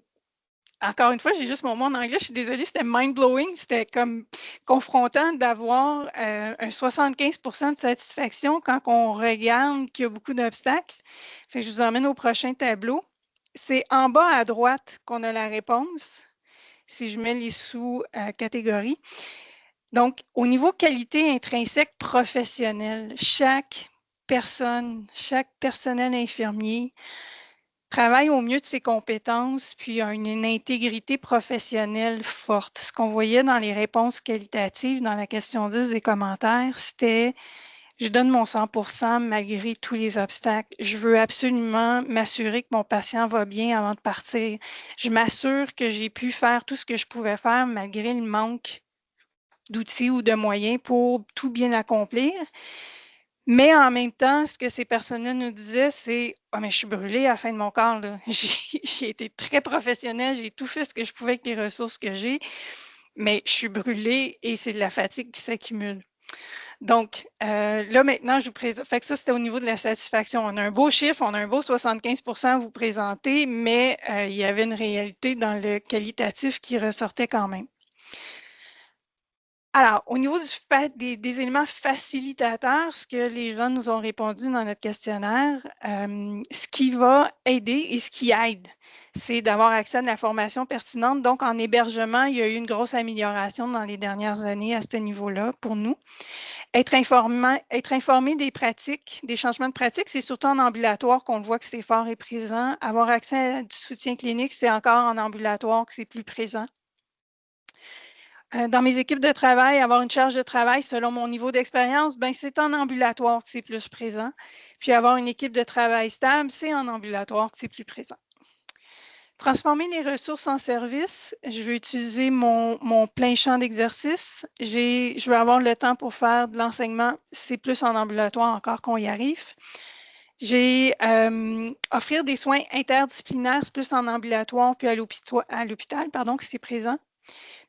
encore une fois, j'ai juste mon mot en anglais, je suis désolée, c'était mind-blowing, c'était comme confrontant d'avoir un 75 % de satisfaction quand on regarde qu'il y a beaucoup d'obstacles. Fait que je vous emmène au prochain tableau. C'est en bas à droite qu'on a la réponse, si je mets les sous-catégories. Donc, au niveau qualité intrinsèque professionnelle, chaque personne, chaque personnel infirmier travaille au mieux de ses compétences, puis a une intégrité professionnelle forte. Ce qu'on voyait dans les réponses qualitatives, dans la question 10 des commentaires, c'était « Je donne mon 100% malgré tous les obstacles. Je veux absolument m'assurer que mon patient va bien avant de partir. Je m'assure que j'ai pu faire tout ce que je pouvais faire malgré le manque d'outils ou de moyens pour tout bien accomplir. » Mais en même temps, ce que ces personnes-là nous disaient, c'est « Ah, mais je suis brûlée à la fin de mon corps. J'ai été très professionnelle, j'ai tout fait ce que je pouvais avec les ressources que j'ai, mais je suis brûlée et c'est de la fatigue qui s'accumule. » Donc, là, maintenant, je vous présente. Fait que ça, c'était au niveau de la satisfaction. On a un beau chiffre, on a un beau 75 % à vous présenter, mais il y avait une réalité dans le qualitatif qui ressortait quand même. Alors, au niveau des éléments facilitateurs, ce que les gens nous ont répondu dans notre questionnaire, ce qui va aider et ce qui aide, c'est d'avoir accès à de la formation pertinente. Donc, en hébergement, il y a eu une grosse amélioration dans les dernières années à ce niveau-là pour nous. Être informé des pratiques, des changements de pratiques, c'est surtout en ambulatoire qu'on voit que c'est fort et présent. Avoir accès à du soutien clinique, c'est encore en ambulatoire que c'est plus présent. Dans mes équipes de travail, avoir une charge de travail selon mon niveau d'expérience, ben c'est en ambulatoire que c'est plus présent. Puis avoir une équipe de travail stable, c'est en ambulatoire que c'est plus présent. Transformer les ressources en services, je veux utiliser mon plein champ d'exercice. Je veux avoir le temps pour faire de l'enseignement, c'est plus en ambulatoire encore qu'on y arrive. Offrir des soins interdisciplinaires, c'est plus en ambulatoire, puis à l'hôpital, que c'est présent.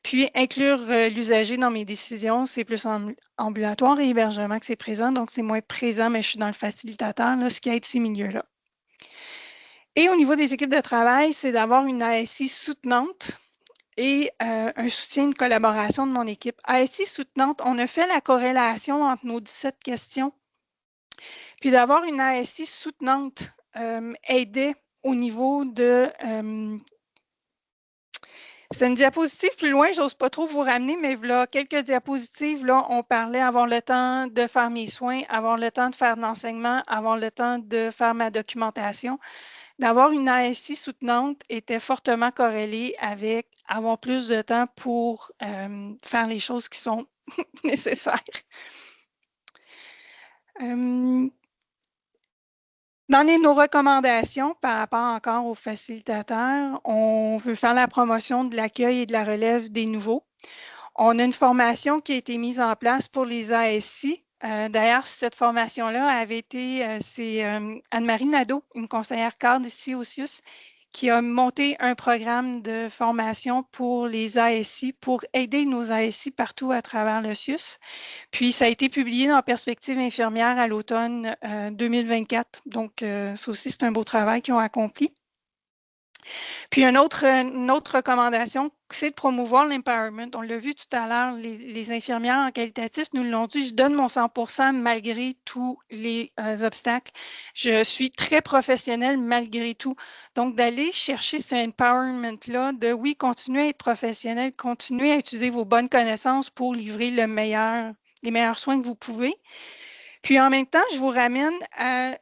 Puis, inclure l'usager dans mes décisions, c'est plus en ambulatoire et hébergement que c'est présent, donc c'est moins présent, mais je suis dans le facilitateur, là, ce qui aide ces milieux-là. Et au niveau des équipes de travail, c'est d'avoir une ASI soutenante et un soutien, une collaboration de mon équipe. ASI soutenante, on a fait la corrélation entre nos 17 questions, puis d'avoir une ASI soutenante aidait au niveau de... c'est une diapositive plus loin, j'ose pas trop vous ramener, mais là, quelques diapositives, là, on parlait avoir le temps de faire mes soins, avoir le temps de faire de l'enseignement, avoir le temps de faire ma documentation. D'avoir une ASI soutenante était fortement corrélé avec avoir plus de temps pour faire les choses qui sont nécessaires. Dans nos recommandations par rapport encore aux facilitateurs, on veut faire la promotion de l'accueil et de la relève des nouveaux. On a une formation qui a été mise en place pour les ASI. D'ailleurs, cette formation-là avait été, c'est Anne-Marie Nadeau, une conseillère cadre ici au CIUS, qui a monté un programme de formation pour les ASI, pour aider nos ASI partout à travers le CIUS. Puis, ça a été publié dans Perspective infirmière à l'automne 2024. Donc, ça aussi, c'est un beau travail qu'ils ont accompli. Puis, une autre recommandation, c'est de promouvoir l'empowerment. On l'a vu tout à l'heure, les infirmières en qualitatif nous l'ont dit, je donne mon 100% malgré tous les obstacles. Je suis très professionnelle malgré tout. Donc, d'aller chercher ce empowerment-là, de oui, continuer à être professionnel, continuer à utiliser vos bonnes connaissances pour livrer les meilleurs soins que vous pouvez. Puis, en même temps, je vous ramène à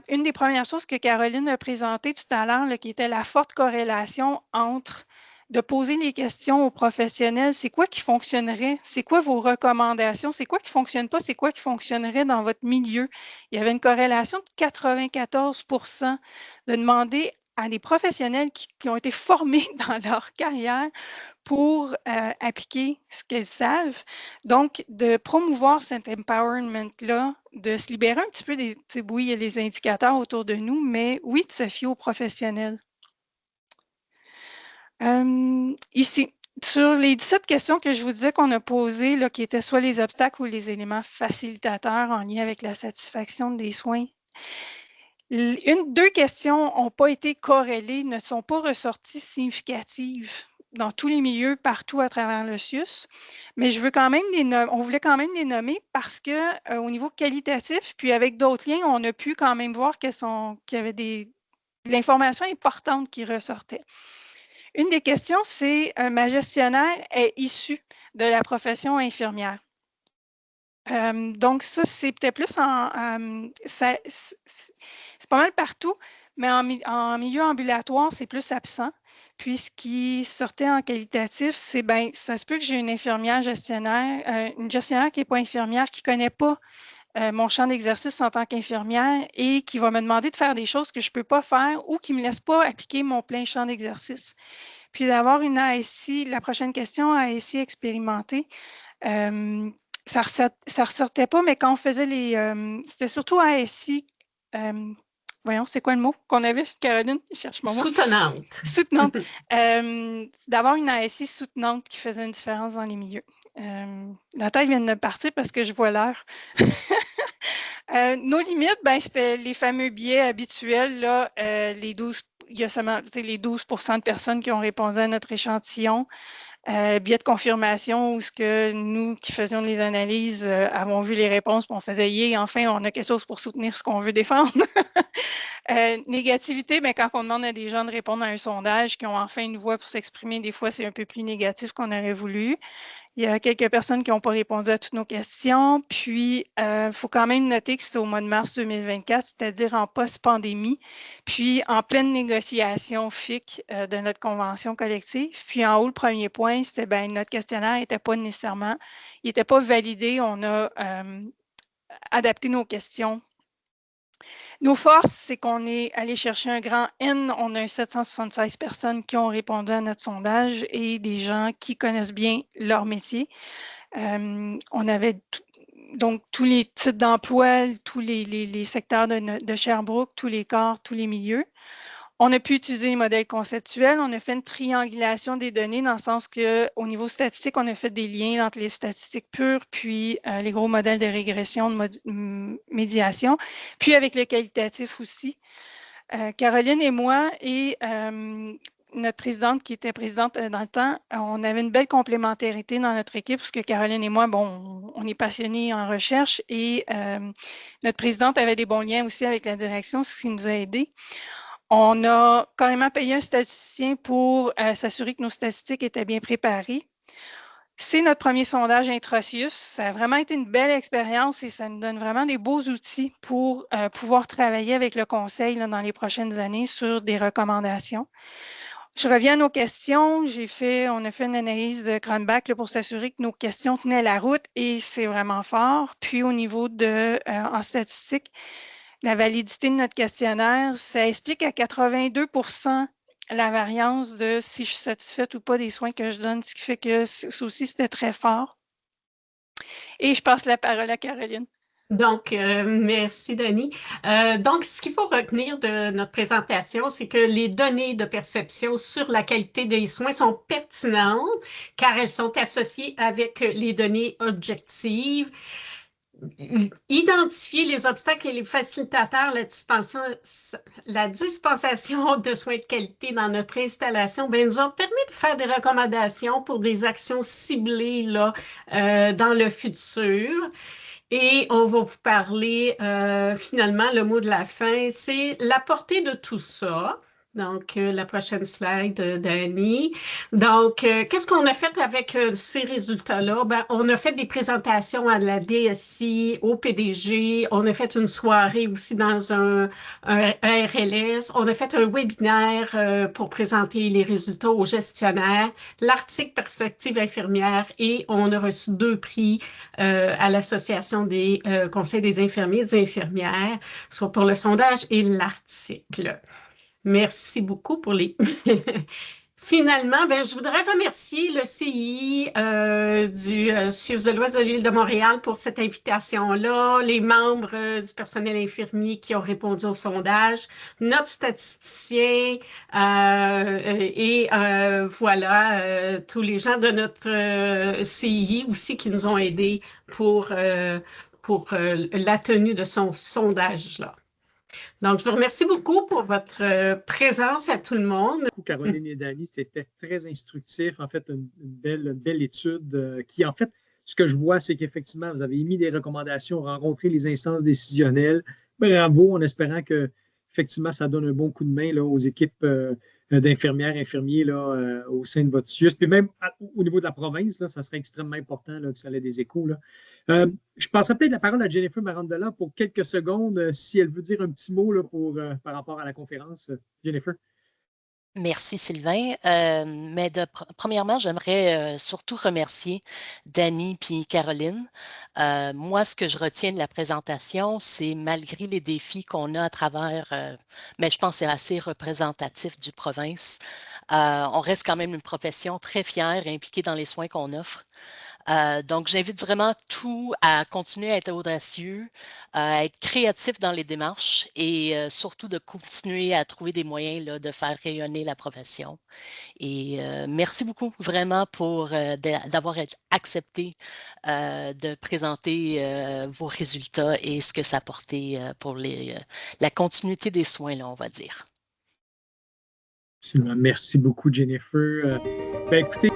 une des premières choses que Caroline a présentées tout à l'heure, qui était la forte corrélation entre de poser les questions aux professionnels, c'est quoi qui fonctionnerait, c'est quoi vos recommandations, c'est quoi qui ne fonctionne pas, c'est quoi qui fonctionnerait dans votre milieu. Il y avait une corrélation de 94 % de demander à des professionnels qui ont été formés dans leur carrière pour appliquer ce qu'elles savent. Donc, de promouvoir cet empowerment-là, de se libérer un petit peu des... Oui, il y a les indicateurs autour de nous, mais oui, de se fier aux professionnels. Ici, sur les 17 questions que je vous disais qu'on a posées, là, qui étaient soit les obstacles ou les éléments facilitateurs en lien avec la satisfaction des soins, deux questions n'ont pas été corrélées, ne sont pas ressorties significatives dans tous les milieux, partout à travers le CIUS, mais je veux quand même on voulait quand même les nommer parce que au niveau qualitatif, puis avec d'autres liens, on a pu quand même voir qu'il y avait de l'information importante qui ressortait. Une des questions, c'est ma gestionnaire est issue de la profession infirmière. Donc, ça, c'est peut-être plus c'est pas mal partout, mais en milieu ambulatoire, c'est plus absent. Puis, ce qui sortait en qualitatif, c'est bien, ça se peut que j'ai une infirmière gestionnaire, une gestionnaire qui n'est pas infirmière, qui ne connaît pas mon champ d'exercice en tant qu'infirmière et qui va me demander de faire des choses que je ne peux pas faire ou qui ne me laisse pas appliquer mon plein champ d'exercice. Puis d'avoir une ASI, la prochaine question, ASI expérimentée, ça ne ressortait pas, mais quand on faisait c'était surtout ASI, voyons, c'est quoi le mot qu'on avait, Caroline? Je cherche mon mot. Soutenante. Soutenante. D'avoir une ASI soutenante qui faisait une différence dans les milieux. La tête vient de partir parce que je vois l'heure. Nos limites, ben, c'était les fameux biais habituels, là, il y a seulement les 12 de personnes qui ont répondu à notre échantillon. Biais de confirmation où ce que nous qui faisions les analyses avons vu les réponses, puis on faisait enfin, on a quelque chose pour soutenir ce qu'on veut défendre. Négativité, bien, quand on demande à des gens de répondre à un sondage qui ont enfin une voix pour s'exprimer, des fois, c'est un peu plus négatif qu'on aurait voulu. Il y a quelques personnes qui n'ont pas répondu à toutes nos questions. Puis, il faut quand même noter que c'était au mois de mars 2024, c'est-à-dire en post-pandémie, puis en pleine négociation FIC de notre convention collective. Puis, en haut, le premier point, c'était bien, notre questionnaire n'était pas nécessairement, il n'était pas validé. On a adapté nos questions. Nos forces, c'est qu'on est allé chercher un grand N. On a 776 personnes qui ont répondu à notre sondage et des gens qui connaissent bien leur métier. On avait donc tous les types d'emploi, tous les secteurs de Sherbrooke, tous les corps, tous les milieux. On a pu utiliser les modèles conceptuels. On a fait une triangulation des données dans le sens qu'au niveau statistique, on a fait des liens entre les statistiques pures puis les gros modèles de régression, de médiation, puis avec le qualitatif aussi. Caroline et moi et notre présidente qui était présidente dans le temps, on avait une belle complémentarité dans notre équipe parce que Caroline et moi, bon, on est passionnés en recherche et notre présidente avait des bons liens aussi avec la direction, ce qui nous a aidés. On a carrément payé un statisticien pour s'assurer que nos statistiques étaient bien préparées. C'est notre premier sondage intra-CIUS. Ça a vraiment été une belle expérience et ça nous donne vraiment des beaux outils pour pouvoir travailler avec le conseil là, dans les prochaines années sur des recommandations. Je reviens à nos questions. On a fait une analyse de Cronbach pour s'assurer que nos questions tenaient la route et c'est vraiment fort. Puis au niveau en statistique, la validité de notre questionnaire, ça explique à 82 % la variance de si je suis satisfaite ou pas des soins que je donne, ce qui fait que ça aussi, c'était très fort. Et je passe la parole à Caroline. Donc, merci, Dani. Donc, ce qu'il faut retenir de notre présentation, c'est que les données de perception sur la qualité des soins sont pertinentes car elles sont associées avec les données objectives. Identifier les obstacles et les facilitateurs, la dispensation de soins de qualité dans notre installation, bien, nous ont permis de faire des recommandations pour des actions ciblées là, dans le futur. Et on va vous parler, finalement, le mot de la fin, c'est la portée de tout ça. Donc, la prochaine slide, Dani. Donc, qu'est-ce qu'on a fait avec ces résultats-là? Ben, on a fait des présentations à la DSI, au PDG. On a fait une soirée aussi dans un RLS. On a fait un webinaire pour présenter les résultats aux gestionnaires, l'article Perspective infirmière et on a reçu 2 prix à l'Association des conseils des infirmiers et des infirmières, soit pour le sondage et l'article. Merci beaucoup pour les... Finalement, je voudrais remercier le CI du CIUS de l'Ouest de l'île de Montréal pour cette invitation-là, les membres du personnel infirmier qui ont répondu au sondage, notre statisticien et voilà, tous les gens de notre CI aussi qui nous ont aidés pour la tenue de son sondage-là. Donc, je vous remercie beaucoup pour votre présence à tout le monde. Caroline et Dani, c'était très instructif. En fait, une belle étude qui, en fait, ce que je vois, c'est qu'effectivement, vous avez émis des recommandations, rencontré les instances décisionnelles. Bravo, en espérant que, effectivement, ça donne un bon coup de main là, aux équipes d'infirmières, infirmiers là, au sein de votre CIUS. Puis même au niveau de la province, là, ça serait extrêmement important là, que ça ait des échos. Là. Je passerai peut-être la parole à Jennifer Marandela pour quelques secondes, si elle veut dire un petit mot là, par rapport à la conférence. Jennifer. Merci Sylvain. Mais premièrement, j'aimerais surtout remercier Dani puis Caroline. Moi, ce que je retiens de la présentation, c'est malgré les défis qu'on a à travers, mais je pense que c'est assez représentatif du province, on reste quand même une profession très fière et impliquée dans les soins qu'on offre. Donc, j'invite vraiment tout à continuer à être audacieux, à être créatif dans les démarches et surtout de continuer à trouver des moyens là, de faire rayonner la profession. Et merci beaucoup vraiment pour d'avoir accepté de présenter vos résultats et ce que ça apportait pour la continuité des soins, là, on va dire. Absolument. Merci beaucoup, Jennifer. Écoutez,